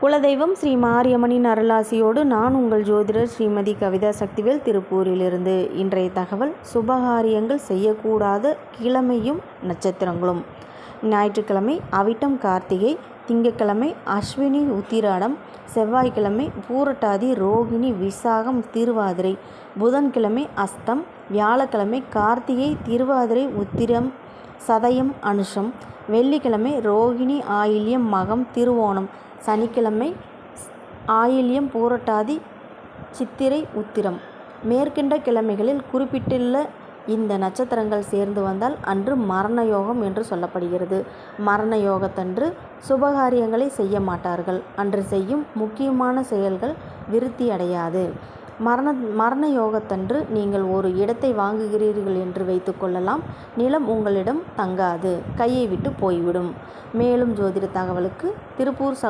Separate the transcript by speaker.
Speaker 1: குலதெய்வம் ஸ்ரீ மாரியம்மனின் அருளாசியோடு நான் உங்கள் ஜோதிடர் ஸ்ரீமதி கவிதா சக்திவேல், திருப்பூரிலிருந்து. இன்றைய தகவல்: சுபகாரியங்கள் செய்யக்கூடாத கிழமையும் நட்சத்திரங்களும். ஞாயிற்றுக்கிழமை அவிட்டம் கார்த்திகை, திங்கட்கிழமை அஸ்வினி உத்திராடம், செவ்வாய்க்கிழமை பூரட்டாதி ரோகிணி விசாகம் திருவாதிரை, புதன்கிழமை அஸ்தம், வியாழக்கிழமை கார்த்திகை திருவாதிரை உத்திரம் சதயம் அனுஷம், வெள்ளிக்கிழமை ரோகிணி ஆயில்யம் மகம் திருவோணம், சனிக்கிழமை ஆயில்யம் பூரட்டாதி சித்திரை உத்திரம். மேற்கண்ட கிழமைகளில் குறிப்பிட்டுள்ள இந்த நட்சத்திரங்கள் சேர்ந்து வந்தால் அன்று மரண யோகம் என்று சொல்லப்படுகிறது. மரண யோகத்தன்று சுபகாரியங்களை செய்ய மாட்டார்கள். அன்று செய்யும் முக்கியமான செயல்கள் விருத்தி அடையாது. மரண யோகத்தன்று நீங்கள் ஒரு இடத்தை வாங்குகிறீர்கள் என்று வைத்துக்கொள்ளலாம். நிலம் உங்களிடம் தங்காது, கையை விட்டு போய்விடும். மேலும் ஜோதிட தகவலுக்கு திருப்பூர்